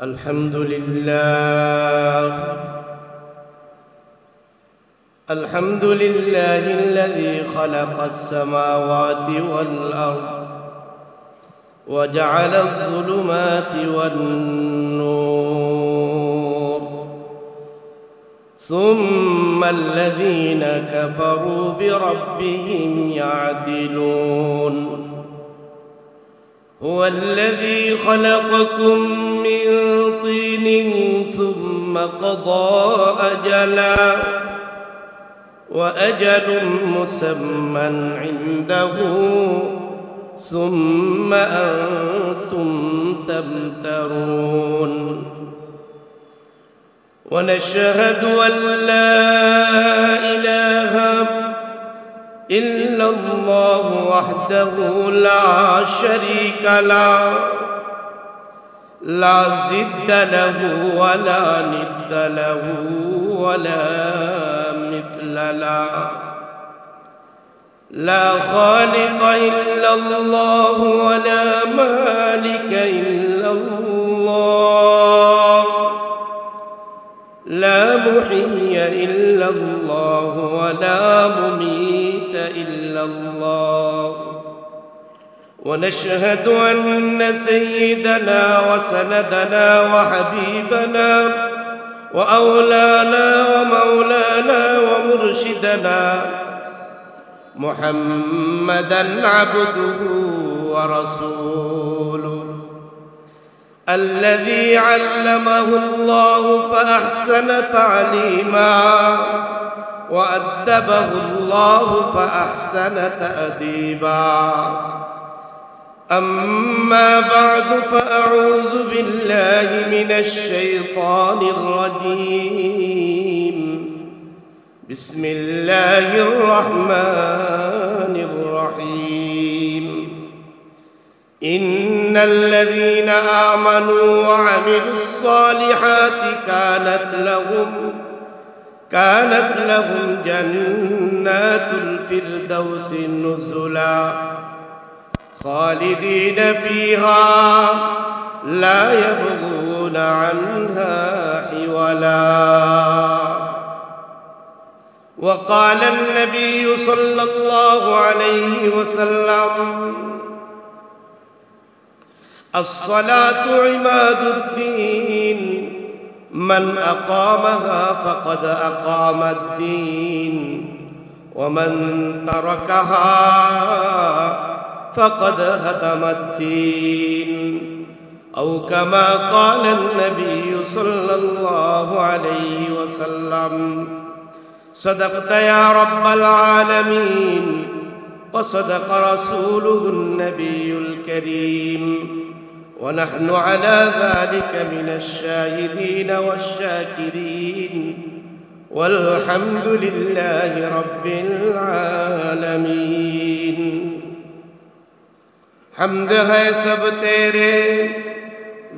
الحمد لله الحمد لله الذي خلق السماوات والأرض وجعل الظلمات والنور ثم الذين كفروا بربهم يعدلون هو الذي خلقكم من طين ثم قضى أجلا وأجل مسمى عنده ثم أنتم تمترون ونشهد أن لا إله إلا الله وحده لا شريك له لا ضد له ولا ند له ولا مثل له لا خالق إلا الله ولا مالك إلا الله لا محيي إلا الله ولا مميت إلا الله ونشهد أن سيدنا وسندنا وحبيبنا وأولانا ومولانا ومرشدنا محمدًا عبده ورسوله الذي علمه الله فأحسن تعليما وأدبه الله فأحسن تأديبا أما بعد فأعوذ بالله من الشيطان الرجيم بسم الله الرحمن الرحيم إن الذين آمنوا وعملوا الصالحات كانت لهم جنات الفردوس نزلا خالدين فيها لا يبغون عنها حولا وقال النبي صلى الله عليه وسلم الصلاة عماد الدين من أقامها فقد أقام الدين ومن تركها فقد هدم الدين أو كما قال النبي صلى الله عليه وسلم صدقت يا رب العالمين وصدق رسوله النبي الكريم ونحن على ذلك من الشاهدين والشاكرين والحمد لله رب العالمين حمد ہے سب تیرے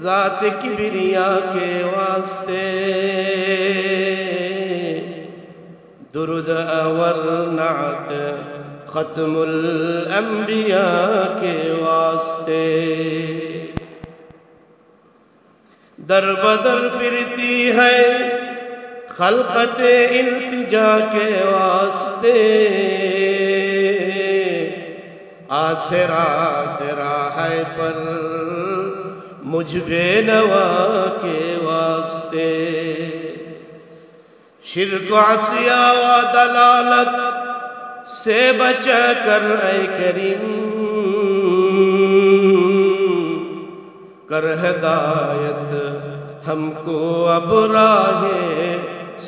ذات کبریا کے واسطے درود اور نعت ختم الانبیاء کے واسطے در بدر پھرتی ہے خلقت التجا کے واسطے آسرا تیرا ہے پر مجھ بے نوا کے واسطے شرک و عصیہ و دلالت سے بچا کر اے کریم کر ہدایت ہم کو اب راہ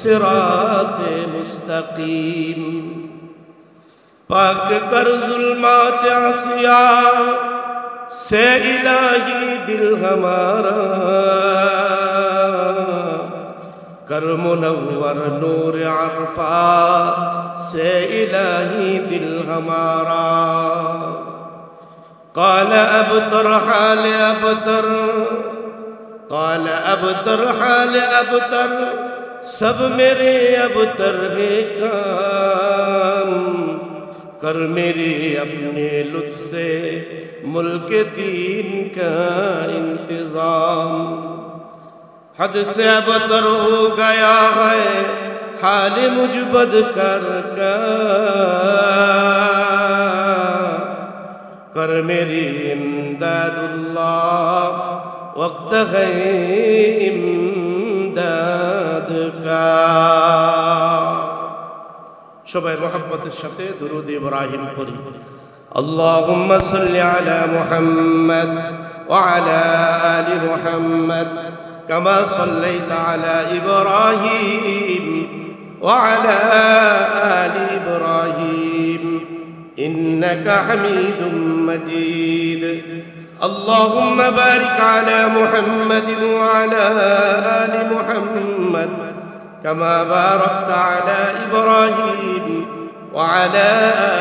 صراط مستقیم پاک کر ظلمات عصیہ سے الہی دل ہمارا کر منور نور عرفا سے الہی دل ہمارا قال ابتر حال ابتر قال ابتر حال ابتر سب میرے ابتر ہے کام کر میرے اپنے لطف سے ملک دین کا انتظام हद से अबतर हो गया है हाल मुझ बदकर का, कर मेरी इमदादुल्लाह वक्त है इमदाद का। সবাই মোহাম্মতের সাথে দুরূদ ইব্রাহিম পড়ি। আল্লাহুম্মা সাল্লি আলা মুহাম্মাদ ওয়া আলা আলি মুহাম্মাদ কামা সাল্লাইতা আলা ইব্রাহিম ওয়া আলা আলি ইব্রাহিম ইন্নাকা হামিদুম মাজিদ। আল্লাহুম্মা বারিক আলা মুহাম্মাদিন ওয়া আলা আলি মুহাম্মাদ كما باركت على إبراهيم وعلى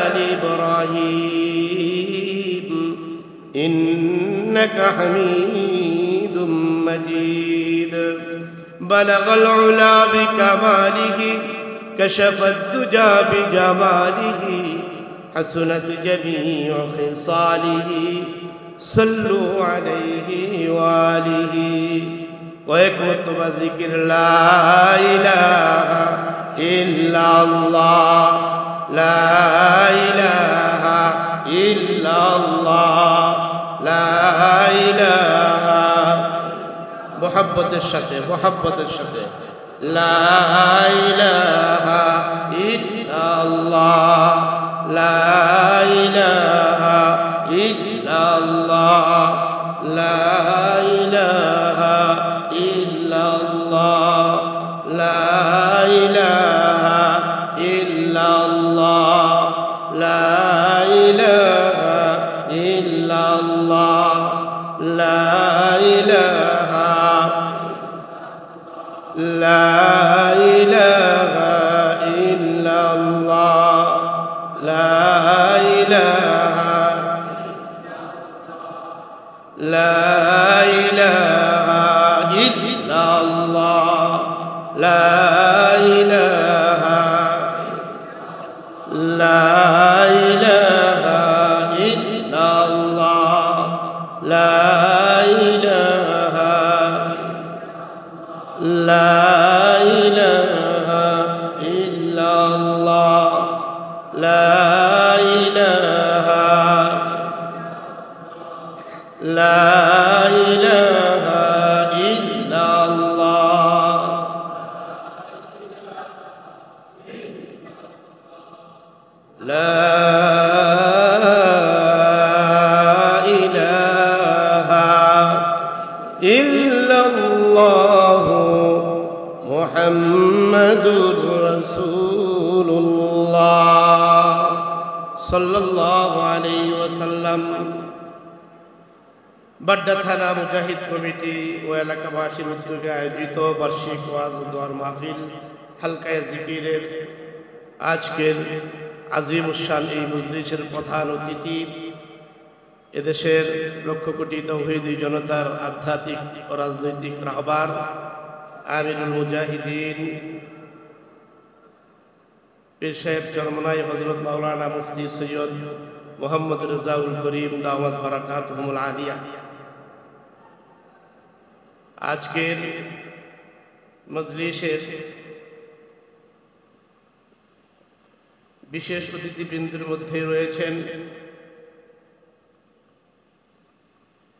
آل إبراهيم إنك حميد مجيد. بلغ العلا بكماله كشف الدجى بجماله حسنت جميع خصاله صلوا عليه وآله. কয়েক মর্তবা জিকির লা ইলাহা ইল্লাল্লাহ লা ইলাহা ইল্লাল্লাহ লা ইলাহা, মুহাব্বতের সাথে লা ইলাহা ইল্লাল্লাহ লা ইলাহা ইল্লাল্লাহ লা ইলাহা ইল্লাল্লাহ লা ইলাহা ইল্লাল্লাহ লা ইলাহা ইল্লাল্লাহ লা ইলাহা লা ইলাহা ইল্লাল্লাহ লা ইলাহা লা ইলাহা ইল্লাল্লাহ লা ইলাহা লা ইলাহা ইল্লাল্লাহ লা ইলাহা লা ইলাহা ইল্লাল্লাহ লা ইলাহা লা ইলাহা ইল্লাল্লাহ লা ইলাহা ইল্লাল্লাহ মুহাম্মাদুর রাসূলুল্লাহ সাল্লাল্লাহু আলাইহি ওয়াসাল্লাম। বাড্ডা থানা মুজাহিদ কমিটি ও এলাকাবাসীর উদ্যোগে আয়োজিত বার্ষিক ওয়াজ ও দোয়ার মাহফিল হালকায়ে জিকিরের আজকের আজিমুশান এই মজলিসের প্রধান অতিথি এদেশের লক্ষ কোটি তাওহীদি জনতার আধ্যাত্মিক ও রাজনৈতিক রাহবার আমিরুল মুজাহিদিন পীর সাহেব চরমনাই হযরত মাওলানা মুফতি সৈয়দ মোহাম্মদ রেজাউল করিম দাওয়াত বারাকাতুহুল আলিয়া, আজকের মজলিসের বিশেষ অতিথিবৃন্দের মধ্যে রয়েছেন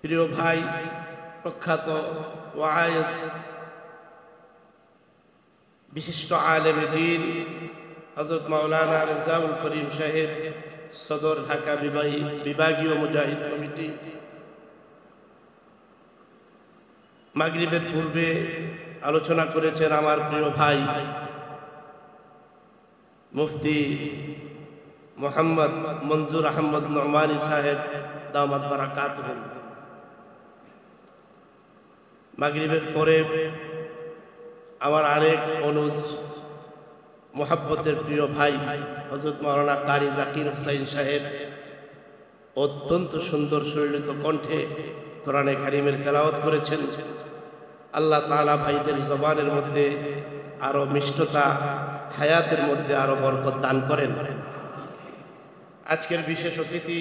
প্রিয় ভাই প্রখ্যাত ওয়াইজ বিশিষ্ট আলেমে দ্বীন হযরত মাওলানা রেজাউল করিম সাহেব, সদর ঢাকা বিভাগীয় মুজাহিদ কমিটি। মাগরিবের পূর্বে আলোচনা করেছেন আমার প্রিয় ভাই মুফতি মোহাম্মদ মনজুর আহমদ নোমানী সাহেব দামাত বারাকাতুহু। মাগরিবের পরে আমার আরেক অনুজ মোহাব্বতের প্রিয় ভাই হযরত মাওলানা কারি জাকির হুসাইন সাহেব অত্যন্ত সুন্দর সুললিত কণ্ঠে কোরআনে কারীমের তেলাওয়াত করেছেন। আল্লাহ তাআলা ভাইদের জবানের মধ্যে আরো মিষ্টতা, হায়াতের মধ্যে আরো বরকত দান করেন। আজকের বিশেষ অতিথি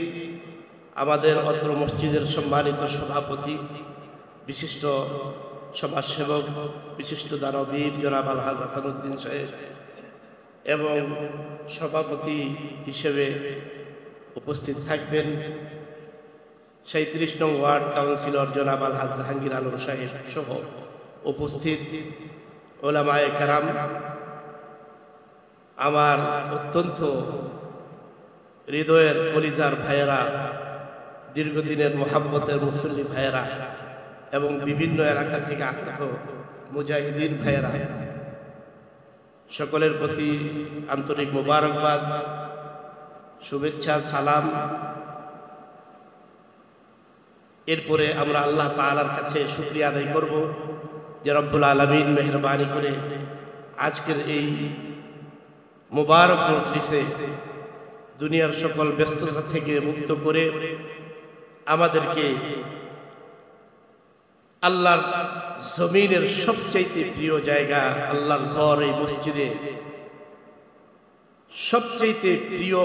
আমাদের অত্র মসজিদের সম্মানিত সভাপতি বিশিষ্ট সমাজসেবক বিশিষ্ট দানবীর জনাব আলহাজ হাসানুদ্দিন সাহেব এবং সভাপতি হিসেবে উপস্থিত থাকবেন 37 নং ওয়ার্ড কাউন্সিলর জনাব আলহাজ জাহাঙ্গীর আলম সাহেব সহ উপস্থিত ওলামায়ে কেরাম, আমার অত্যন্ত হৃদয়ের কলিজার ভাইয়েরা, দীর্ঘদিনের মোহাব্বতের মুসল্লি ভাইয়েরা এবং বিভিন্ন এলাকা থেকে আগত মুজাহিদিন ভাইয়েরা, সকলের প্রতি আন্তরিক মোবারকবাদ, শুভেচ্ছা, সালাম। এরপরে আমরা আল্লাহ তাআলার কাছে শুকরিয়া আদায় করব যে রব্বুল আলামিন মেহেরবানি করে আজকের এই মুবারক মজলিসে দুনিয়ার সকল ব্যস্ততা থেকে মুক্ত করে আমাদেরকে আল্লাহর জমিনের সবচাইতে প্রিয় জায়গা, আল্লাহর ঘর, এই মসজিদে সবচাইতে প্রিয়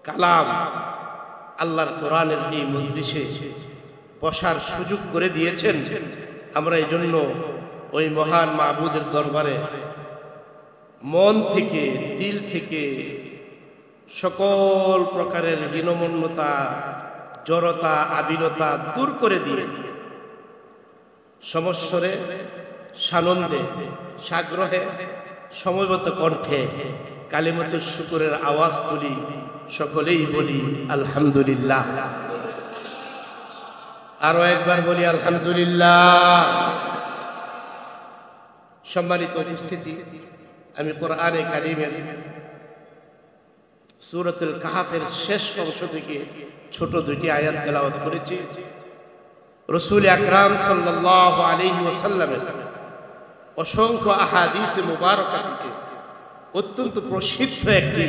কালাম আল্লাহর কোরআনের এই মজলিসে বসার সুযোগ করে দিয়েছেন। আমরা এই জন্য ওই মহান মাবুদের দরবারে মন থেকে, দিল থেকে সকল প্রকারের হীনমন্যতা, জড়তা, আবিলতা দূর করে দিয়ে সমস্বরে, সানন্দে, সাগ্রহে, সমবেত কণ্ঠে কালিমাতুশ শুকরের আওয়াজ তুলি, সকলেই বলি আলহামদুলিল্লাহ। আরো একবার বলি আলহামদুলিল্লাহ। সম্মানিত উপস্থিতি, আমি কোরআনে কারীমের সূরাতুল কাহফের শেষ অংশ থেকে ছোট দুটি আয়াত তেলাওয়াত করেছি। রাসূল আকরাম সাল্লাল্লাহু আলাইহি ওয়াসাল্লামের অসংখ্য আহাদিসে মুবারাকা থেকে অত্যন্ত প্রসিদ্ধ একটি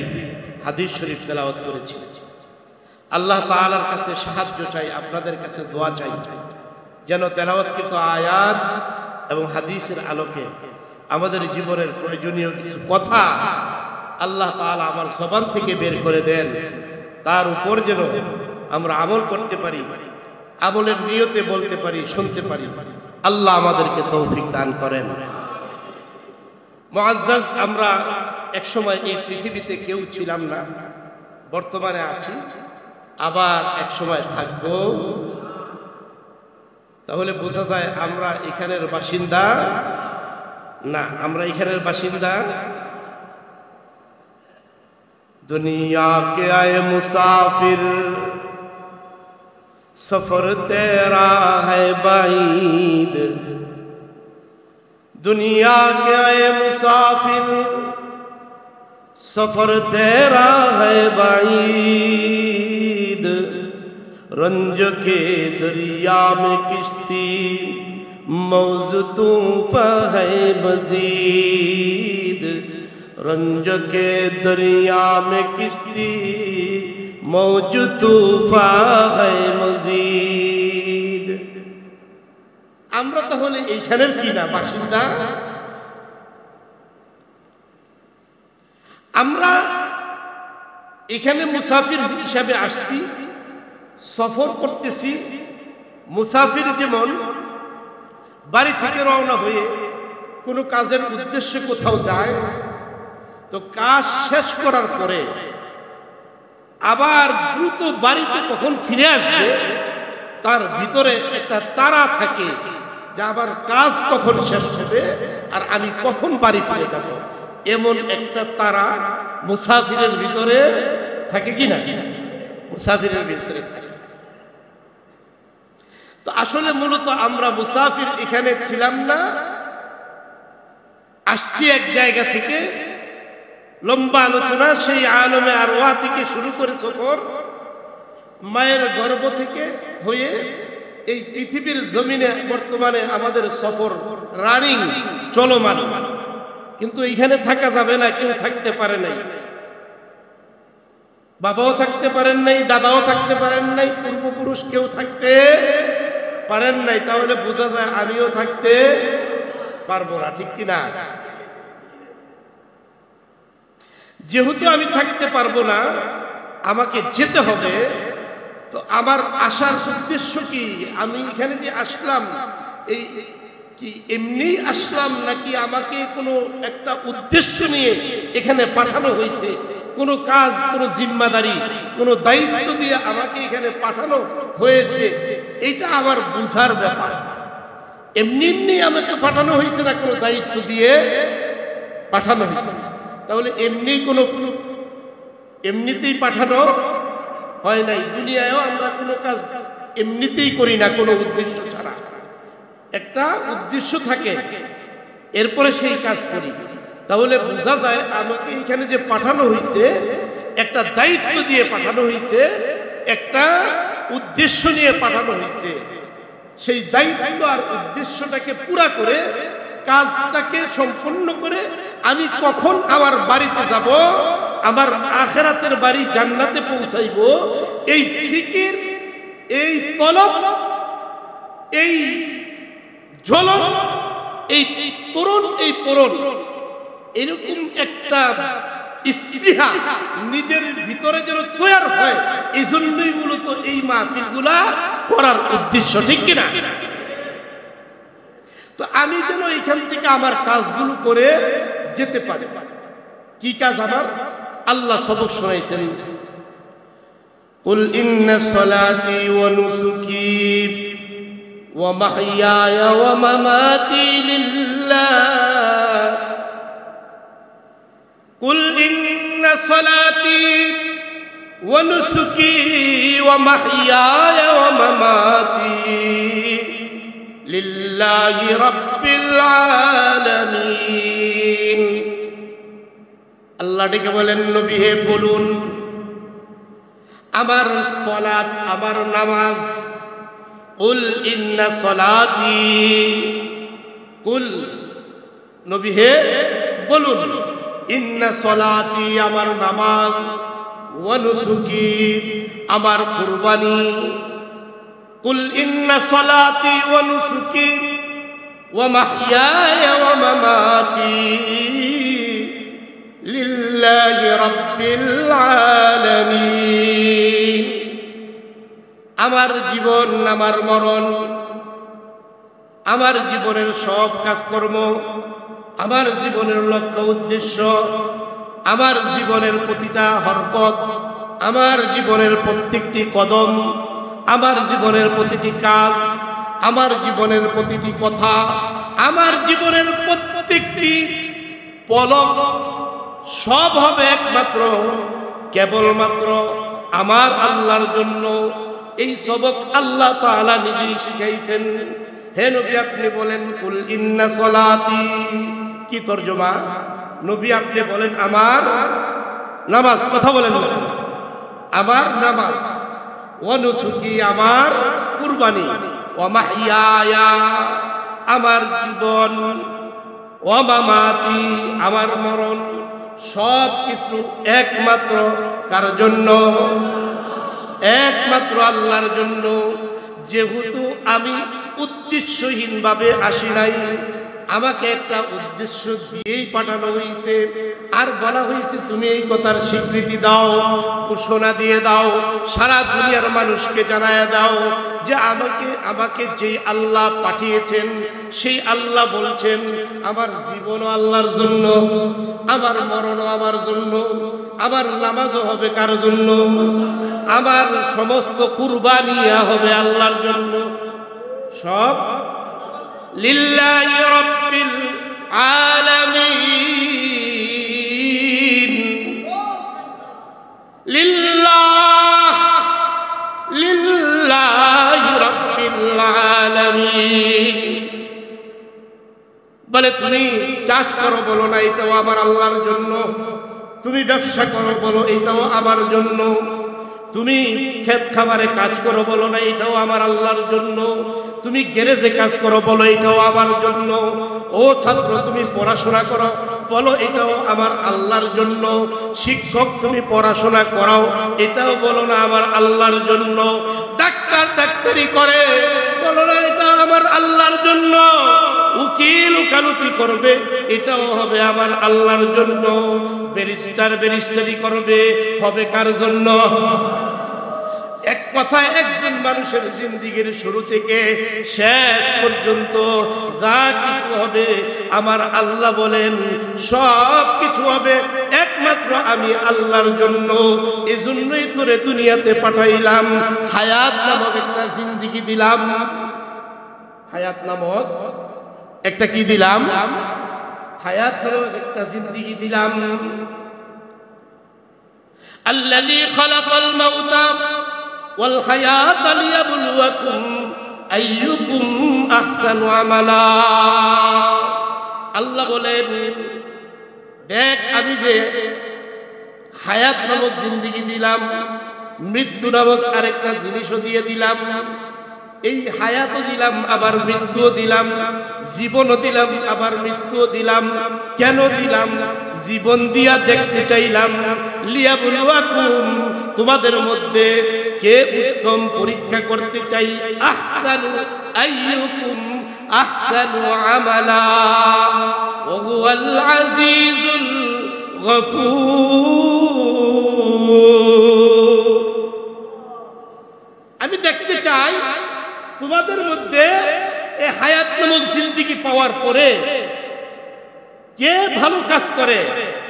হাদিস শরীফ তেলাওয়াত করেছি। আল্লাহ তাআলার কাছে সাহায্য চাই, আপনাদের কাছে দোয়া চাই যেন তেলাওয়াতকৃত আয়াত এবং হাদিসের আলোকে আমাদের জীবনের প্রয়োজনীয় কিছু কথা আল্লাহ তাআলা আমার জবান থেকে বের করে দেন, তার উপর যেন আমরা আমল করতে পারি, আমলের নিয়তে বলতে পারি, শুনতে পারি। আল্লাহ আমাদেরকে তৌফিক দান করেন। মুআজ্জাজ, আমরা একসময় এই পৃথিবীতে কেউ ছিলাম না, বর্তমানে আছি, আবার একসময় থাকব। তাহলে বোঝা যায় আমরা এখানের বাসিন্দা না। আমরা এখানের বাসিন্দা दुनिया के आए मुसाफिर सफर तेरा है बाईद, दुनिया के आए मुसाफिर सफर तेरा है बाईद, रंज के दरिया में किश्ती मौज तूफ़ान है मजीद, रंज के दरिया में किश्ती मौज तूफ़ान है मजीद। আমরা তাহলে এইখানের কি না বাসিন্দা? আমরা এখানে মুসাফির হিসাবে আসছি, সফর করতেছি। মুসাফির যেমন বাড়ি থেকে রওনা হয়ে কোনো কাজের উদ্দেশ্যে কোথাও যায়, তো কাজ শেষ করার পরে আবার দ্রুত বাড়িতে কখন ফিরে আসবে তার ভিতরে একটা তাড়া থাকে যে আবার কাজ কখন শেষ হবে আর আমি কখন বাড়ি ফিরে যাব, এমন একটা তাড়া মুসাফিরের ভিতরে থাকে কি না? মুসাফিরের ভিতরে থাকে। তো আসলে মূলত আমরা মুসাফির এখানে ছিলাম না, আসছি এক জায়গা থেকে। লম্বা আলোচনা, সেই আলমে আরওয়াহ থেকে শুরু করে সফর, মায়ের গর্ভ থেকে হয়ে এই পৃথিবীর জমিনে বর্তমানে আমাদের সফর রানিং, চলমান। কিন্তু এখানে থাকা যাবে না, কেউ থাকতে পারে নাই, বাবাও থাকতে পারেন নাই, দাদাও থাকতে পারেন নাই, পূর্বপুরুষ কেউ থাকতে পারেন নাই। তাহলে বোঝা যায় আমিও থাকতে পারবো না, ঠিক কিনা? যেহেতু আমি থাকতে পারবো না, আমাকে যেতে হবে। তো আমার আসার উদ্দেশ্য কি? আমি এখানে যে আসলাম, এই কি এমনি আসলাম নাকি আমাকে কোনো একটা উদ্দেশ্য নিয়ে এখানে পাঠানো হয়েছে, কোনো কাজ, কোনো জিম্মাদারি, কোনো দায়িত্ব দিয়ে আমাকে এখানে পাঠানো হয়েছে, এটা আমার বুঝার ব্যাপার। এমনি এমনি আমাকে পাঠানো হয়েছে না কোনো দায়িত্ব দিয়ে পাঠানো হয়েছে? তাহলে এমনিতেই পাঠানো হয় নাই। দুনিয়ায়ও আমরা কোনো কাজ এমনিতেই করি না কোনো উদ্দেশ্য ছাড়া, একটা উদ্দেশ্য থাকে, এরপরে সেই কাজ করি। তাহলে বোঝা যায় আমাকে এখানে যে পাঠানো হয়েছে একটা দায়িত্ব দিয়ে পাঠানো হয়েছে, একটা উদ্দেশ্য নিয়ে পাঠানো হয়েছে। সেই দায়িত্ব আর উদ্দেশ্যটাকে পুরা করে, কাজটাকে সম্পূর্ণ করে আমি কখন আমার বাড়িতে যাব, আমার আখিরাতের বাড়ি জান্নাতে পৌঁছাইব, এই ফিকির, এই তলব, এই ঝলক, এই পূরণ, এই পূরণ, এরকম একটা স্পৃহা নিজের ভিতরে যেন তৈরি হয়, এই জন্যই মূলত এই মাহফিলগুলা করার উদ্দেশ্য, ঠিক কিনা? তো আমি যেন এখান থেকে আমার কাজগুলো করে যেতে পারি। কি কাজ আমার? আল্লাহ সবক শোনাইছেন, কুল ইন্না সলাতি ওয়া নুসুকি ওয়া মাহইয়ায়া ওয়া মামাতি লিল্লাহ, কুল ইন্না সলাতি ওয়া নুসুকি ওয়া মাহইয়ায়া ওয়া মামাতি লিল্লাহি রাব্বিল আলামিন। আল্লাহ ডেকে বলেন, নবী হে বলুন, আমার সালাত, আমার নামাজ, কুল ইন্না সলাতি, কুল নবী হে বলুন, ইন্না সলাতি আমার নামাজ, ওয়া নুসুকি আমার কুরবানি, কুল ইন্না সলাতি ওয়া নুসুকি ওয়া মাহইয়ায়া ওয়া মামাতি লিল্লাহি রাব্বিল আলামিন। আমার জীবন, আমার মরণ, আমার জীবনের সব কাজকর্ম, আমার জীবনের লক্ষ্য উদ্দেশ্য, আমার জীবনের প্রতিটা হরকত, আমার জীবনের প্রত্যেকটি কদম, আমার জীবনের প্রতিটি কাজ, আমার জীবনের প্রতিটি কথা, আমার জীবনের প্রত্যেকটি পলক সব হবে একমাত্র কেবলমাত্র আমার আল্লাহর জন্য। এই সবক আল্লাহ তাআলা নিজেই শিখাইছেন। হে নবী আপনি বলেন, কুল ইন্না সলাতি, কি তরজমা? নবী আপনি বলেন আমার নামাজ, কথা বলেন, আমার নামাজ, ওয়া নুসুকি আমার কুরবানি, ওয়া মাহইয়ায়া আমার জীবন, ওয়া মামাতি আমার মরণ, সব কিছু একমাত্র কার জন্য? একমাত্র আল্লাহর জন্য। যেহেতু আমি উদ্দেশ্যহীনভাবে আসি নাই, আমাকে একটা উদ্দেশ্য দিয়েই পাঠানো হয়েছে, আর বলা হয়েছে তুমি এই কথার স্বীকৃতি দাও, ঘোষণা দিয়ে দাও, সারা দুনিয়ার মানুষকে জানায় দাও যে আমাকে যে আল্লাহ পাঠিয়েছেন সেই আল্লাহ বলছেন আমার জীবনও আল্লাহর জন্য, আমার মরণও আমার জন্য, আমার নামাজও হবে কার জন্য, আমার সমস্ত কুরবানি হবে আল্লাহর জন্য, সব লিল্লাহি রাব্বিল আলামিন। লিল্লাহি রাব্বিল আলামিন। বলে তুমি চাষ করো, বলো না এটাও আমার আল্লাহর জন্য, তুমি ব্যবসা করো, বলো এটাও আমার জন্য, তুমি ক্ষেত খামারে কাজ করো, বলো না এটাও আমার আল্লাহর জন্য, তুমি গ্যারেজে কাজ করো, বলো এটাও আমার জন্য, ও ছাত্র তুমি পড়াশোনা করো, বলো এটাও আমার আল্লাহর জন্য, শিক্ষক তুমি পড়াশোনা করাও, এটাও বলো না আমার আল্লাহর জন্য, ডাক্তার ডাক্তারি করে, বলো না এটা আমার আল্লাহর জন্য, উকিল উকালতি করবে, এটাও হবে আমার আল্লাহর জন্য, ব্যারিস্টার ব্যারিস্টারি করবে, হবে কার জন্য? এক কথায় একজন মানুষের জিন্দেগির শুরু থেকে শেষ পর্যন্ত যা কিছু হবে আমার আল্লাহ বলেন সব কিছু হবে একমাত্র আমি আল্লাহর জন্য। এজন্যই তোরে দুনিয়াতে পাঠাইলাম, হায়াত নামক একটা জিন্দেগি দিলাম। হায়াত নামক একটা কি দিলাম? হায়াত নামক একটা জিন্দেগি দিলাম। আল্লাযী খালাকাল মাউতা ওয়াল হায়াতা লিয়াবলুয়াকুম আইয়ুকুম আহসানু আমালা। আল্লাহ বলেন দেখ আমি যে হায়াত নামক জিন্দেগি দিলাম, মৃত্যু নামক আরেকটা জিনিসও দিয়ে দিলাম। এই হায়াতও দিলাম আবার মৃত্যুও দিলাম, জীবনও দিলাম আবার মৃত্যুও দিলাম। কেন দিলাম? জীবন দিয়া দেখতে চাইলাম, লিয়াবলুয়াকুম তোমাদের মধ্যে কে উত্তম পরীক্ষা করতে চাই। আহসানু আইয়ুকুম আহসানু আমালা ওয়া হুয়াল আজিজুল গফুর। আমি দেখতে চাই তোমাদের মধ্যে এই হায়াত নামক জিন্দেগি পাওয়ার পরে কে ভালো কাজ করে,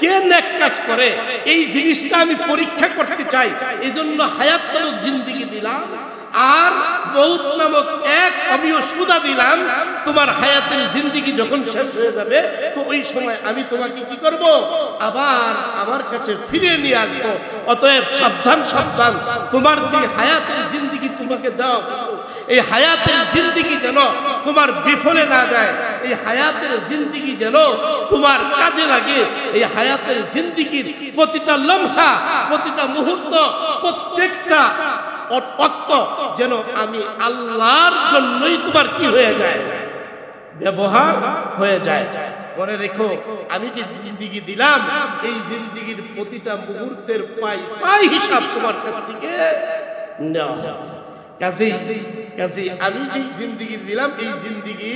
কে নেক কাজ করে, এই জিনিসটা আমি পরীক্ষা করতে চাই। এই জন্য হায়াত নামক জিন্দেগি দিলাম আর মউত নামক এক আমিও সুদা দিলাম। তোমার হায়াতের জিন্দেগি যখন শেষ হয়ে যাবে তো ওই সময় আমি তোমাকে কি করব? আবার আমার কাছে ফিরে নিয়ে আসবো। অতএব সাবধান সাবধান, তোমার যে হায়াতের জিন্দেগি তোমাকে দাও, এই হায়াতের জিন্দেগি যেন তোমার বিফলে না যায়, এই হায়াতের জিন্দেগি যেন তোমার কাজে লাগে। এই হায়াতের জিন্দেগির প্রতিটা লম্হা, প্রতিটা মুহূর্ত, প্রত্যেকটা অক্ত যেন আমি আল্লাহর জন্যই তোমার কি হয়ে যায়? ব্যবহার হয়ে যায়। মনে রেখো আমি যে জিন্দেগি দিলাম এই জিন্দেগির প্রতিটা মুহূর্তের পাই পাই হিসাব তোমার কাছ থেকে নেওয়া হবে। কাজেই আমি যে জিন্দেগি দিলাম এই জিন্দেগি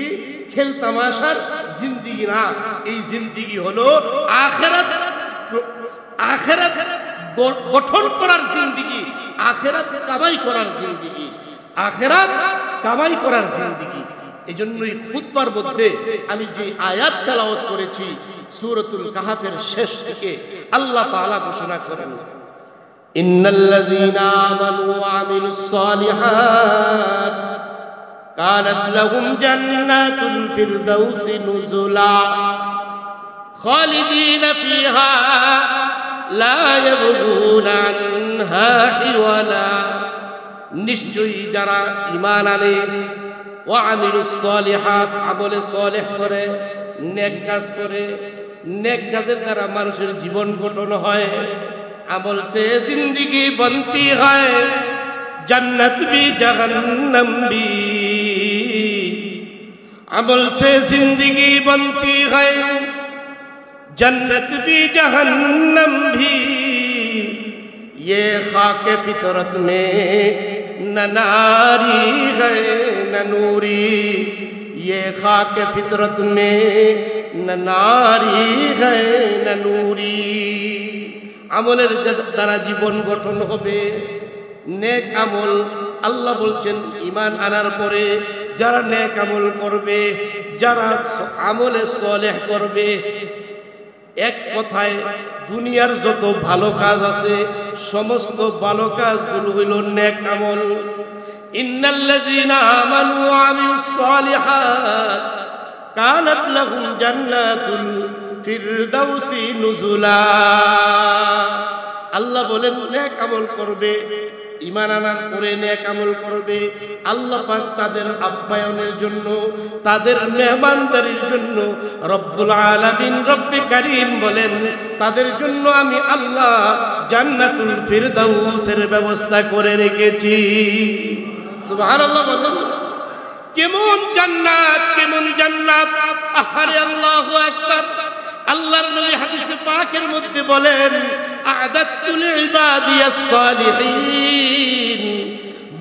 খেল তামাশার জিন্দেগি না, এই জিন্দেগি হলো আখিরাত গঠন করার জিন্দেগি, আখিরাত কামাই করার জিন্দেগি, আখিরাত কামাই করার জিন্দেগি। এই জন্যই খুতবার মধ্যে আমি যে আয়াত তেলাওয়াত করেছি সূরাতুল কাহফের শেষ থেকে আল্লাহ তাআলা ঘোষণা করেন, ইন্নাল্লাযীনা আমানু ওয়া আমিলুস সালিহাত কানাত লাহুম জান্নাতুল ফিরদাউসি নুজুলা খালিদিনা ফিহা লা ইয়াবগুনা আনহা হিওয়ালা। নিশ্চয়ই যারা ঈমান আনে ওয়া আমিলুস সালিহাত আমলে সালেহ করে, নেক কাজ করে, নেক কাজের দ্বারা মানুষের জীবন গঠন হয়, আমল সে জিंदगी बनती है जन्नत भी जहन्नम भी। अमल से जिंदगी बनती है जन्नत भी जहन्नम भी। ये खाक फितरत में न नारी है न नूरी। ये खाक फितरत में न नारी है न नूरी। আমলের দ্বারা জীবন গঠন হবে, নেক আমল। আল্লাহ বলছেন ঈমান আনার পরে যারা নেক আমল করবে, যারা আমলে সালেহ করবে, এক কথায় দুনিয়ার যত ভালো কাজ আছে সমস্ত ভালো কাজগুলো হইল নেক আমল। ইন্নাল্লাযীনা আমানু ওয়া আমিলুস সালিহাত কানাত লাহুম জান্নাতুল ফিরদাউসি নুজুলা। আল্লাহ বলেন নেক আমল করবে, ঈমান আনার পরে নেক আমল করবে, আল্লাহ পাক তাদের আপ্যায়নের জন্য, তাদের মেহমানদারির জন্য রব্বুল আলামিন রব্বে কারীম বলেন তাদের জন্য আমি আল্লাহ জান্নাতুল ফিরদাউসের ব্যবস্থা করে রেখেছি। সুবহানাল্লাহ বলেন। কেমন জান্নাত, কেমন জান্নাত! আহারে আল্লাহু আকবার। আল্লাহর নবী হাদিসে পাকের মধ্যে বলেন আ'দাতু লিইবাদিয়াস সালিহিন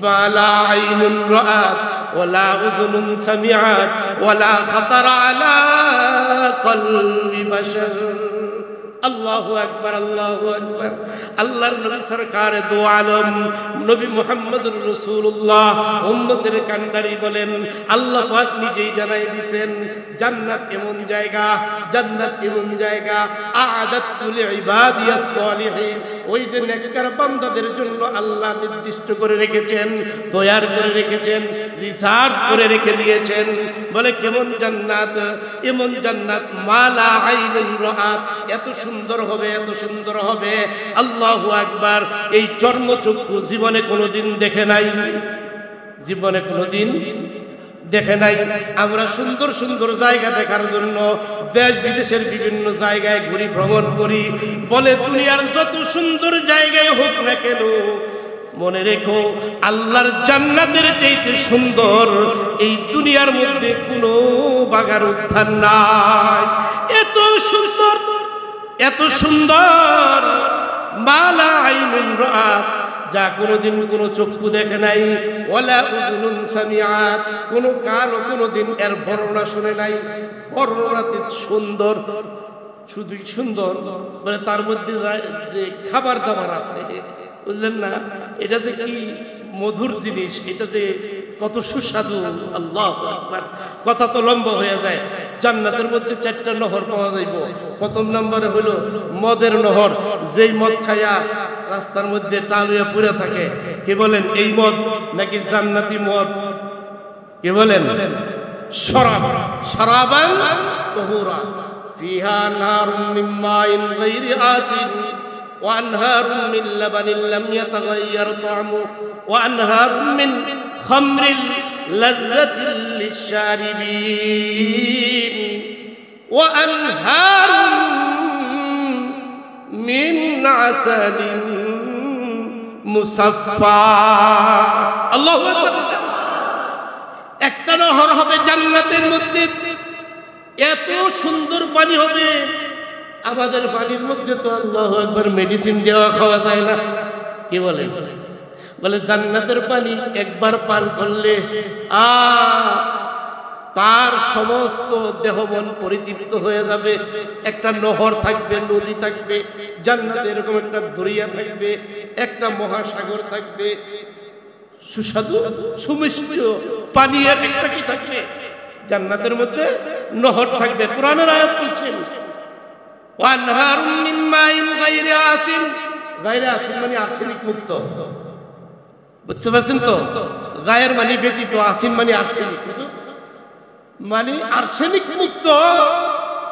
মা লা আইনুন রাআত ওয়া লা উযুনুন সামিআত ওয়া লা খাতারা আলা কলবি বাশার। আল্লাহু আকবার, আল্লাহু আকবার। আল্লাহর নবী সরকার দো আলম নবী মুহাম্মদুর রাসূলুল্লাহ উম্মতের কান্ডারি বলেন, আল্লাহ পাক নিজেই জানাই দিয়েছেন জান্নাত এমন জায়গা, জান্নাত এমন জায়গা আ'আদাতু লিইবাদিয়াস সালিহিন, ওই যে নেককার বান্দাদের জন্য আল্লাহ নির্দিষ্ট করে রেখেছেন, তৈয়ার করে রেখেছেন, রিজার্ভ করে রেখে দিয়েছেন। বলে কেমন জান্নাত? এমন জান্নাত মালা আইনুন রাআত, এত সুন্দর হবে, এত সুন্দর হবে, আল্লাহু আকবার, এই চর্মচক্ষু জীবনে কোনোদিন দেখে নাই, জীবনে কোনোদিন দেখে নাই। আমরা সুন্দর সুন্দর জায়গা দেখার জন্য দেশ বিদেশের বিভিন্ন জায়গায় ঘুরি, ভ্রমণ করি। বলে দুনিয়ার যত সুন্দর জায়গায় হোক না কেন, মনে রেখো আল্লাহর জান্নাতের চাইতে সুন্দর এই দুনিয়ার মধ্যে কোনো বাগার উদ্যান নাই। এত সুন্দর, এত সুন্দর মালা আইনুন রাআত, যা কোনোদিন কোনো চক্ষু দেখে নাই, ওয়ালা উযুনুন সামিআত, কোনো কানও কোনোদিন এর বর্ণনা শুনে নাই। বর্ণনাতে সুন্দর, শুধুই সুন্দর, মানে তার মধ্যে যে খাবার দাবার আছে, বুঝলেন না, এটা যে কি মধুর জিনিস, এটা যে কত সুস্বাদু, আল্লাহু আকবার। কথা তো লম্বা হয়ে যায়। জান্নাতের মধ্যে 4টা নহর পাওয়া যাইব। প্রথম নম্বরে হলো মদের নহর, যেই মদ খায়া রাস্তার মধ্যে টাল হয়ে পড়ে থাকে, কি বলেন এই মদ নাকি জান্নাতি মদ? কি বলেন? শরাব, শরাবান তাহুরা ফিহা নারুম মিন মাইন গায়রি আসিন ওয়া আনহারুম মিন লাবানিন লাম ইয়াতাগায়্যার তা'মু ওয়া আনহারুম মিন খামরিল লাযযাতিল লিশ-শারিবিন ওয়া আনহারুম মিন আসালিন মুসাফফা। আল্লাহু আকবার। একটা নহর হবে জান্নাতের মধ্যে, এত সুন্দর পানি হবে। আমাদের পানির মধ্যে তো আল্লাহু আকবার মেডিসিন দেওয়া খাওয়া যায় না, কি বলেন? বলে জান্নাতের পানি একবার পান করলে তার সমস্ত দেহমন পরিতৃপ্ত হয়ে যাবে। একটা নহর থাকবে, নদী থাকবে জান্নাতে, এরকম একটা দরিয়া থাকবে, একটা মহাসাগর থাকবে, সুস্বাদু সুমিষ্ট পানি। আর একটা কি থাকবে? জান্নাতের মধ্যে নহর থাকবে। কোরআনের আয়াত বলছেন ওয়ানহারুম মিন মাইন গায়রি আসিন। গায়রি আসিন মানে আর্সেনিক মুক্ত, বুঝতে পারছেন তো? গায়ের মানে ব্যতীত, আসিন মানে আর্সেনিক, মানে আর্সেনিক মুক্ত,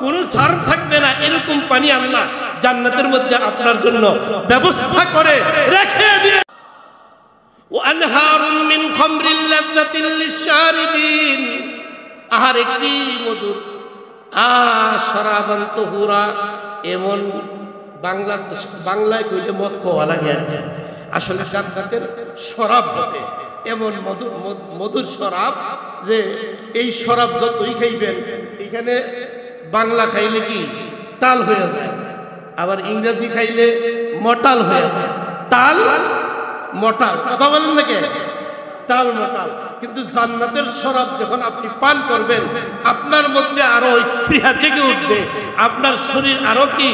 কোনো ঝাড় থাকবে না, এরকম পানি আল্লাহ জান্নাতের মধ্যে আপনার জন্য ব্যবস্থা করে রেখে দিয়ে। ওয়ানহারুম মিন খামরিল লাযযাতিল লিশ-শারিবিন, আহার একটি মধুর, শরাবান তাহুরা। এমন বাংলায় কইলে মদ খাওয়া লাগে, আসলে জান্নাতের শরাব হবে এমন মধুর, মধুর শরাব, যে এই শরাব যতই খাইবেন, এখানে বাংলা খাইলে কি টাল হয়ে যায়, আবার ইংরেজি খাইলে মটাল হয়ে যায়। টাল মটাল, কথা বলেন নাকি? টাল মটাল। কিন্তু জান্নাতের শরাব যখন আপনি পান করবেন, আপনার মধ্যে আরো স্পৃহা জেগে উঠবে, আপনার শরীর আরো কি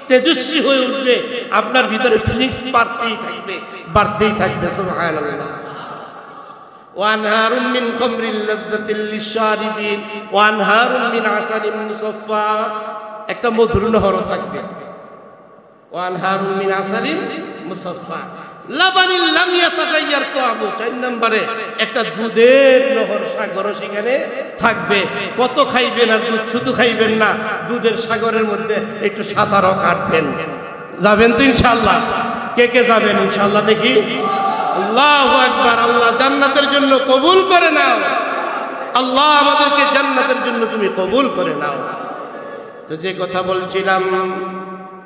তেজস্বী হয়ে উঠবে, আপনার ভিতরে ফিলিংস বাড়তেই থাকবে, বাড়তেই থাকবে। সুবহানাল্লাহ। ওয়ানহারুম মিন খামরিল লাযযাতিল লিশ-শারিবিন ওয়ানহারুম মিন আসালিন মুসাফফা, একটা মধুর নহর থাকবে। ওয়ানহারুম মিন আসালিন মুসাফফা লাবানিন লাম ইয়াতাগায়্যার তা'মু, 4 নম্বরে একটা দুধের নহর, সাগর সেখানে থাকবে। কত খাইবেন? আর দুধ শুধু খাইবেন না, দুধের সাগরের মধ্যে একটু সাঁতারও কাটবেন। যাবেন তো ইনশাআল্লাহ? কে কে যাবেন ইনশাআল্লাহ? দেখি। আল্লাহু আকবার। আল্লাহ জান্নাতের জন্য কবুল করে নাও। আল্লাহ আমাদেরকে জান্নাতের জন্য তুমি কবুল করে নাও। তো যে কথা বলছিলাম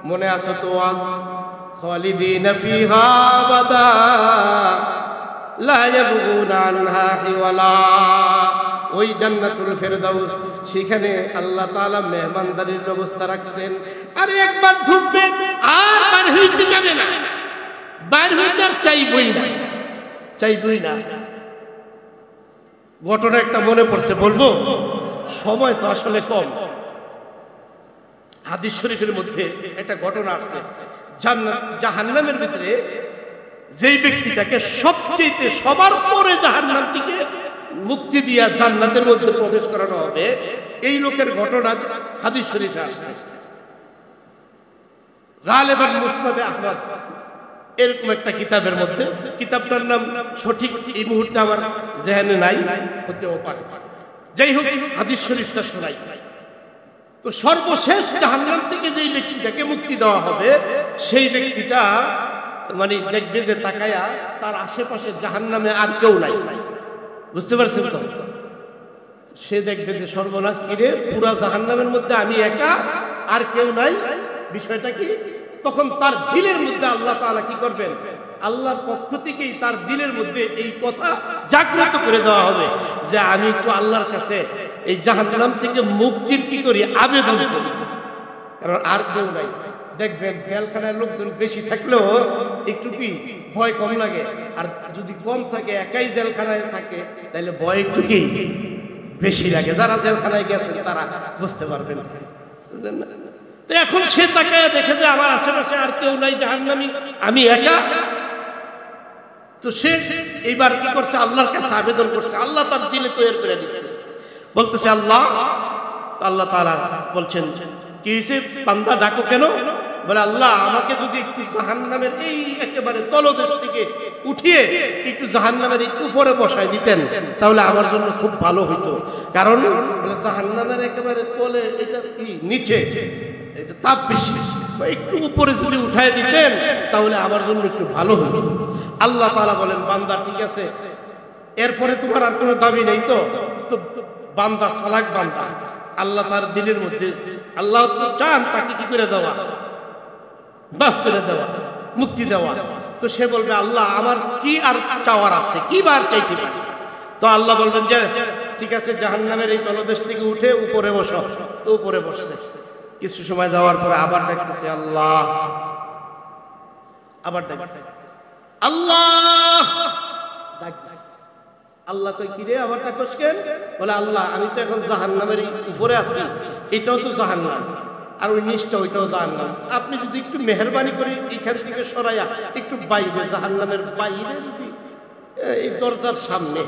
মনে আছে তো? খালিদিনা ফিহা আবাদা লা ইয়াবগুনা আনহা হিওয়ালা। ওই জান্নাতুল ফেরদাউস, সেখানে আল্লাহ তাআলা মেহমানদারির ব্যবস্থা রাখছেন। আর একবার ঢুকবে আর বাইরে হইতে যাবে না, বাইরে হইতে আর চাইবই না, চাইবই না। ঘটনা একটা মনে পড়ছে, বলবো? সময় তো আসলে কম। হাদিস শরীফের মধ্যে একটা ঘটনা আছে, জাহান্নামের ভিতরে যেই ব্যক্তিটাকে সবচেয়ে সবার পরে জাহান্নাম থেকে মুক্তি দিয়া জান্নাতের মধ্যে প্রবেশ করানো হবে, এই লোকের ঘটনা হাদিস শরীফে আসছে। গালিবান মুসনাদে আহমদ এরকম একটা কিতাবের মধ্যে, কিতাবটার নাম সঠিক এই মুহূর্তে আমার জেহেনে নাই, হতেও পারে। যাই হোক, হাদিস শরীফটা শোনাই। তো সর্বশেষ জাহান্নাম থেকে যেই ব্যক্তিটাকে মুক্তি দেওয়া হবে, সেই ব্যক্তিটা মানে দেখবে যে তাকায়া তার আশেপাশে জাহান্নামে আর কেউ নাই। বুঝতে পারছেন তো? সে দেখবে যে সর্বনাশ, কিরে পুরা জাহান্নামের মধ্যে আমি একা, আর কেউ নাই, বিষয়টা কি? তখন তার দিলের মধ্যে আল্লাহ তাআলা কি করবেন? আল্লাহর পক্ষ থেকেই তার দিলের মধ্যে এই কথা জাগ্রত করে দেওয়া হবে যে আমি একটু আল্লাহর কাছে এই জাহান্নাম থেকে মুক্তির কি করি, আবেদন করি। কারণ আর কেউ নাই। দেখবেন জেলখানায় লোকজন বেশি থাকলেও একটু কি ভয় কম লাগে, আর যদি কম থাকে, একাই জেলখানায় থাকে, তাহলে ভয় একটু কি বেশি লাগে। যারা জেলখানায় গেছেন তারা বুঝতে পারবেন। বুঝলেন না? তো এখন সে তাকায় দেখে যে আমার আশেপাশে আর কেউ নাই, জাহান্নামী, আমি একা। তো সে এইবার কি করছে? আল্লাহর কাছে আবেদন করছে। আল্লাহ তার দিলে তৈরি করে দিচ্ছে, বলতেছে আল্লাহ। আল্লাহ তাআলা বলছেন, কি হয়েছে বান্দা, ডাকো কেন? বলে আল্লাহ, আমাকে যদি একটু জাহান্নামের এই একেবারে তলদেশ থেকে উঠিয়ে একটু জাহান্নামের উপরে বসায় দিতেন, তাহলে আমার জন্য খুব ভালো হতো। কারণ বলে জাহান্নামের একেবারে তলে, এটা কি নিচে, এটা তাপ বেশি, একটু উপরে যদি উঠায় দিতেন তাহলে আমার জন্য একটু ভালো হতো। আল্লাহ তাআলা বলেন, বান্দা ঠিক আছে, এরপরে তোমার আর কোনো দাবি নেই তো? তো বান্দা সালাক বান্দা, আল্লাহ তার দিলের মধ্যে, আল্লাহ তো চান তাকে কি করে দেওয়া, মাফ করে দেওয়া, মুক্তি দেওয়া। তো সে বলবে আল্লাহ, আমার কি আর চাওয়ার আছে, কি বার চাইতে পারি? তো আল্লাহ বলবেন যে ঠিক আছে, জাহান্নামের এই তলদেশ থেকে উঠে উপরে বসো। তো উপরে বসছে। কিছু সময় যাওয়ার পরে আবার ডাকতেছে আল্লাহ, আবার ডাকছে আল্লাহ, ডাকছে আল্লাহ। কই কি রে, আবার ডাকছ কেন? বলে আল্লাহ, আমি তো এখন জাহান্নামের উপরে আছি, এটাও তো জাহান্নাম, আর ওই নিচটা ওইটাও জাহান্নাম। আপনি যদি একটু মেহেরবানি করে এখান থেকে সরাইয়া একটু বাইরে, জাহান্নামের বাইরে, যদি এই দরজার সামনে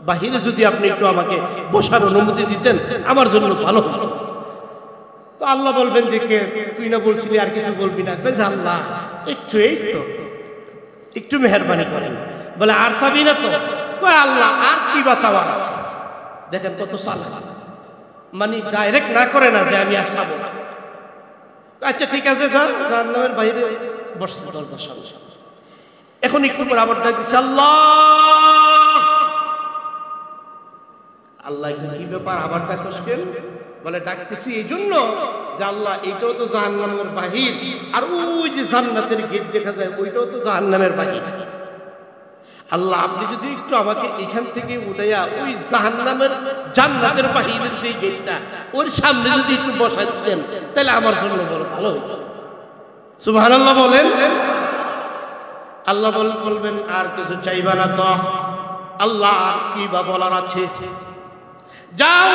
বাহিরে যদি আপনি একটু আমাকে বসার অনুমতি দিতেন, আমার জন্য ভালো হতো। তো আল্লাহ বলবেন যে কে, তুই না বলছিলি আর কিছু বলবি না? আল্লাহ একটু, এই তো একটু মেহেরবানি করেন। বলে আর চাবি না তো? কয় আল্লাহ, আর কি বাঁচাবার আছে? দেখেন কত সালা, মানে ডাইরেক্ট না করে না যে আমি আর চাবো। আচ্ছা ঠিক আছে, জাহান্নামের বাইরে বসছে দরজার সামনে। এখন একটু করে আবার ডাক দিচ্ছে আল্লাহ, আল্লাহ কি ব্যাপার, আবার ডাকছ কেন? বলে ডাকতেছি এই জন্য যে আল্লাহ, এইটাও তো জাহান্নামের বাহির, আর ওই যে জান্নাতের গেট দেখা যায়, ওইটাও তো জাহান্নামের বাহির। আল্লাহ, আপনি যদি একটু আমাকে এখান থেকে উঠাইয়া ওই জাহান্নামের জান্নাতের বাহিরের যে গেটটা, ওর সামনে যদি একটু বসাই দিতেন, তাহলে আমার জন্য বড় ভালো হতো। সুবহানাল্লাহ বলেন। আল্লাহ বলবেন আর কিছু চাইবা না তো? আল্লাহ আর কি বা বলার আছে? যাও,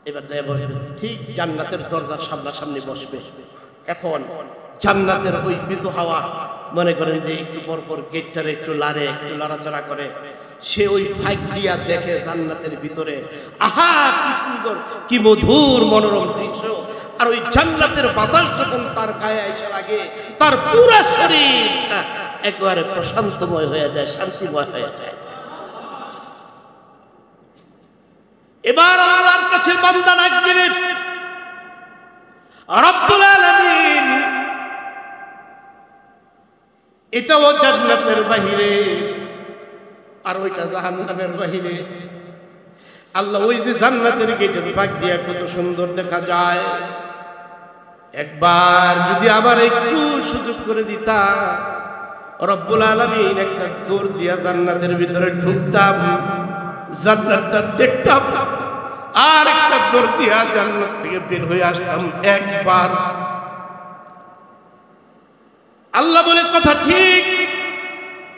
এবার যাই বসবে, ঠিক জান্নাতের দরজার সামনাসামনি বসবে। এখন জান্নাতের ওই মৃদু হাওয়া, মনে করেন যে একটু পর পর গেটটার একটু লাড়ে, একটু লড়াচড়া করে। সে ওই ফাঁক দিয়া দেখে জান্নাতের ভিতরে, আহা কি সুন্দর, কি মধুর মনোরম দৃশ্য। আর ওই জান্নাতের বাতাস যখন তার গায়ে এসে লাগে, তার পুরো শরীরটা একেবারে প্রশান্তময় হয়ে যায়, শান্তিময় হয়ে যায়। এবার আল্লাহর কাছে বান্দা ডাক দিবে, রব্বুল আলামিন, এটাও জান্নাতের বাহিরে, আর ওইটা জাহান্নামের বাহিরে। আল্লাহ, ওই যে জান্নাতের গেটের ফাঁক দিয়ে কত সুন্দর দেখা যায়, একবার যদি আবার একটু সুযোগ করে দিতা, রব্বুল আলামিন একটা দৌড় দিয়া জান্নাতের ভিতরে ঢুকতাম, জান্নাতটা দেখতাম, আর একটা দৌড় দিয়া জান্নাত থেকে বের হয়ে আসতাম একবার। আল্লাহ বলে কথা ঠিক?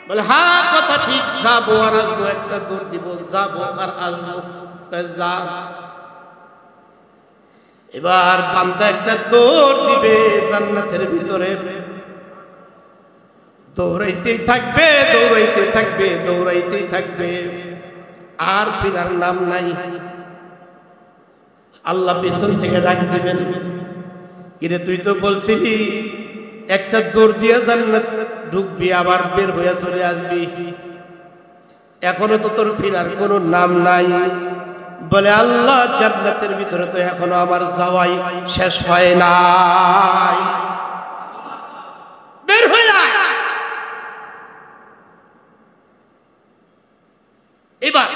বলে হ্যাঁ কথা ঠিক, যাবো আর আসবো, একটা দৌড় দিব, যাবো আর আসবো। যা এবার বান্দা একটা দৌড় দিবে জান্নাতের ভিতরে, দৌড়াইতেই থাকবে দৌড়াইতে থাকবে দৌড়াইতেই থাকবে, আর ফিরার নাম নাই। আল্লাহ পেছন থেকে ডাক দিবেন, কিরে তুই তো বলছিলি একটা দৌড় দিয়ে জান্নাত ঢুকবি আবার বের হয়ে চলে আসবি, এখনো তো তোর ফিরার কোনো নাম নাই। বলে আল্লাহ জান্নাতের ভিতরে তো এখনো আমার যাওয়াই শেষ হয় নাই, বের হয়ে যায়। এবার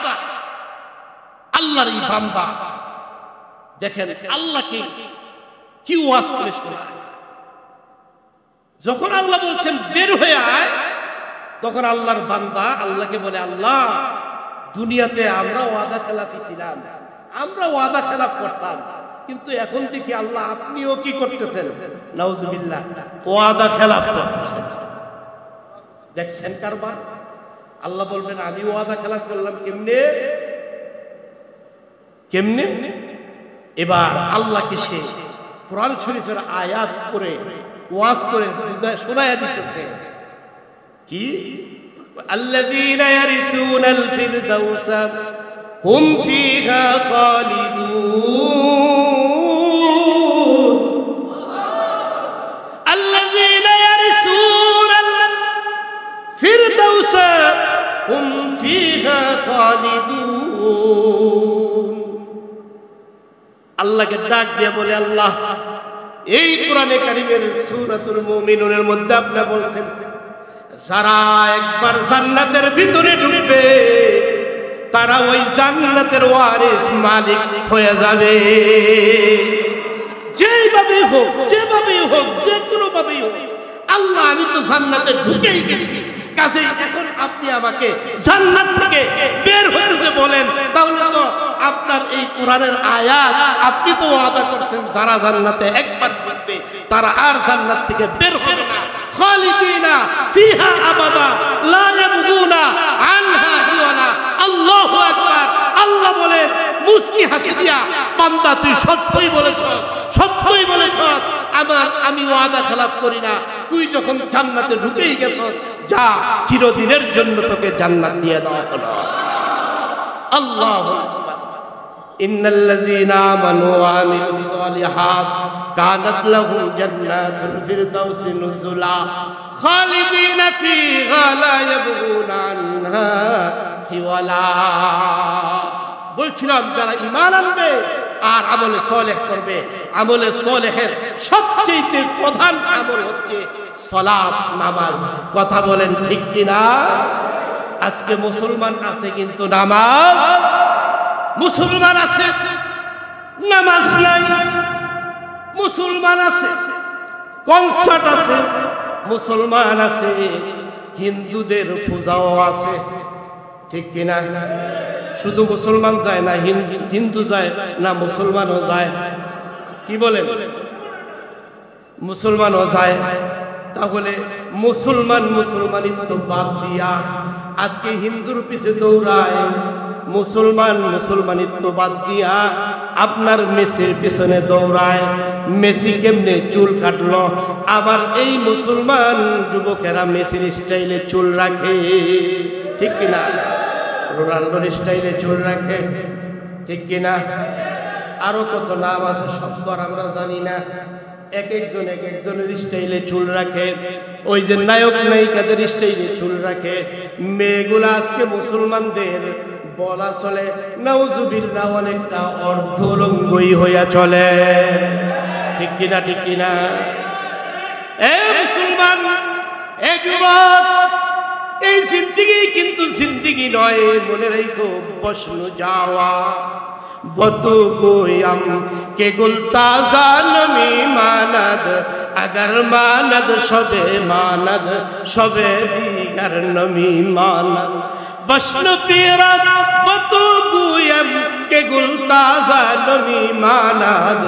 আল্লাহর এই বান্দা দেখেন আল্লাহকে কি ওয়াজ করে শোনায়। যখন আল্লাহ বলছেন বের হয়ে আয়, তখন আল্লাহর বান্দা আল্লাহকে বলে, আল্লাহ দুনিয়াতে আমরা ওয়াদা খেলাফি ছিলাম, আমরা ওয়াদা খেলাফ করতাম, কিন্তু এখন দেখি আল্লাহ আপনিও কি করতেছেন, নাউজুবিল্লাহ, ওয়াদা খেলাফ করতেছেন। দেখছেন কারবার? আল্লাহ বলবেন আমি ওয়াদা খেলাফ করলাম কেমনে কেমনে? এবার আল্লাহকে সে কোরআন শরীফের আয়াত করে ওয়াজ করে বুঝায় শোনায়া দিতেছে কি, আল্লাযীনা ইয়ারিসুনাল ফিরদাউসা হুম ফিহা খালিদুন, আল্লাযীনা ইয়ারিসুনাল ফিরদাউসা হুম ফিহা খালিদুন। আল্লাহকে ডাক দিয়ে বলে, আল্লাহ এই কোরআনে কারীমের সূরাতুল মুমিনুনের মধ্যে আপনি বলছেন যারা একবার জান্নাতের ভিতরে ঢুকবে তারা ওই জান্নাতের ওয়ারিস মালিক হয়ে যাবে, যেভাবে হোক যেভাবে হোক যে কোনো ভাবেই হোক। আল্লাহ আমি তো জান্নাতে ঢুকেই গেছি, কাজেই এখন আপনি আমাকে জান্নাত থেকে বের হতে বলেন, তাহলে তো আপনার এই কোরআনের আয়াত আপনি তো ওয়াদা করছেন যারা জান্নাতে একবার ঢুকবে তারা আর জান্নাত থেকে বের হবে না, খালিদিনা ফিহা আবাদা লা ইয়াবগুনা আনহা হিওয়ালা। আল্লাহু আকবার। আল্লাহ বলেন মুস্কি হাসি দিয়া, বান্দা তুই সত্যই বলেছস, সত্যই বলেছস, আমি ওয়াদা খেলাফ করি না, তুই যখন জান্নাতে ঢুকেই গেছস যা চিরদিনের জন্য তোকে জান্নাত দিয়ে দেওয়া হলো। আল্লাহু আকবার। ইন্নাল্লাযীনা আমানু ওয়া আমিলুস সালিহাত কানাত লাহুম জান্নাতুল ফিরদাউসি নুজুলা খালিদিনা ফিহা লা ইয়াবগুনা আনহা হিওয়ালা। বলছিলাম যারা ঈমান আনবে আর আমলে সালেহ করবে, আমলে সালেহের সবচেয়ে প্রধান আমল হচ্ছে সালাত, নামাজ। কথা বলেন ঠিক কিনা? আজকে মুসলমান আছে কিন্তু নামাজ, মুসলমান আছে নামাজ নাই, মুসলমান আছে কনসার্ট আছে, মুসলমান আছে হিন্দুদের পূজাও আছে, ঠিক কিনা? শুধু মুসলমান যায় না, হিন্দু যায় না, মুসলমানও যায়। কি বলেন? মুসলমানও যায়। তাহলে মুসলমানিত্ব বাদ দিয়া আজকে হিন্দুর পিছে দৌড়ায়, মুসলমানিত্ব বাদ দিয়া আপনার মেসির পিছনে দৌড়ায়। মেসি কেমনে চুল কাটলো, আবার এই মুসলমান যুবকেরা মেসির স্টাইলে চুল রাখে, ঠিক কিনা? রোনাল্ডোর স্টাইলে চুল রাখে, ঠিক কিনা? আরো কত নাম আছে সব তো আর আমরা জানি না। এক একজনের স্টাইলে চুল রাখে, ওই যে নায়ক নায়িকাদের স্টাইলে চুল রাখে। মেয়েগুলা আজকে মুসলমানদের বলা চলে নাউজুবিল্লাহ অনেকটা অর্ধলঙ্গই হইয়া চলে, ঠিক কিনা? ঠিক কিনা? এ মুসলমান, এ যুবক, এই জিন্দেগি কিন্তু জিন্দেগি নয়, মনে রেখো বসনু যাওয়া বতু গোয়াম কে গুলতাজা নমি মানদ अगर मानद शबे दीगर नमी मानद बशन पीरा बतु गुयम के गुलताजा नमी मानद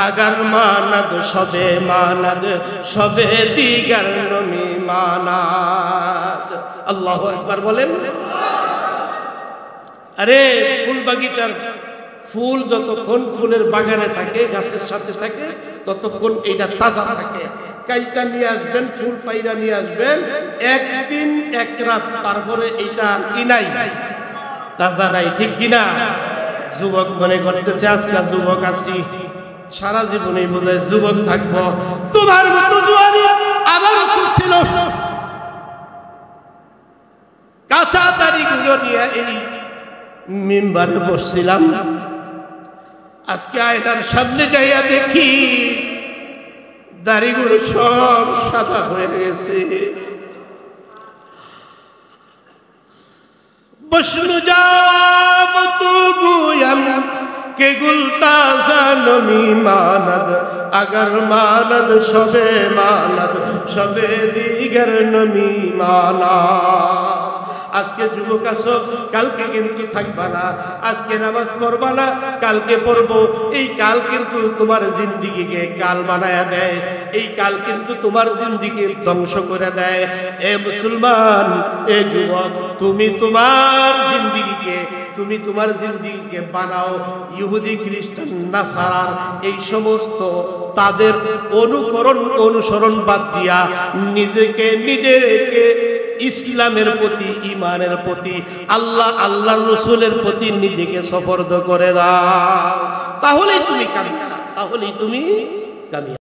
अगर मानद शबे दीगर नमी मानद। अल्लाहु अकबर बोलें। अरे फुल बगीचार ফুল যতক্ষণ ফুলের বাগানে থাকে, গাছের সাথে থাকে, ততক্ষণ এটা তাজা থাকে। কাইটা নিয়ে আসবেন, ফুল পাইরা নিয়ে আসবেন, একদিন এক রাত, তারপরে এটা কি নাই, তাজা নাই, ঠিক কিনা? যুবক মনে করতেছে আজকে যুবক আছি, সারা জীবনে বোধ হয় যুবক থাকবো। তোমার মতো জোয়ানি আমার তো ছিল। কাঁচা দাড়িগুলো নিয়ে এই মিম্বারে বসছিলাম, আজকে আয়নার সামনে যাইয়া দেখি দাড়িগুলো সব সাদা হয়ে গেছে। बश्नु जाब तू गुयम के गुलताजा नमी मानद अगर मानद शबे मानद शबे दीगर नमी माना। আজকে যুবক আছো, কালকে কিন্তু থাকবা না। আজকে নামাজ পড়বা না, কালকে পড়বো। এই কাল কিন্তু তোমার জিন্দিগিকে কাল বানায়া দেয়, এই কাল কিন্তু তোমার জিন্দিগি ধ্বংস করে দেয়। এ মুসলমান, এ যুবক, তুমি তোমার জিন্দিগিকে বানাও ইহুদি খ্রিস্টান নাসারার এই সমস্ত তাদের অনুসরণ বাদ দিয়া নিজেকে ইসলামের প্রতি, ইমানের প্রতি, আল্লাহর রাসূলের প্রতি নিজেকে সুপর্দ করে দাও। তাহলেই তুমি কামিয়াব।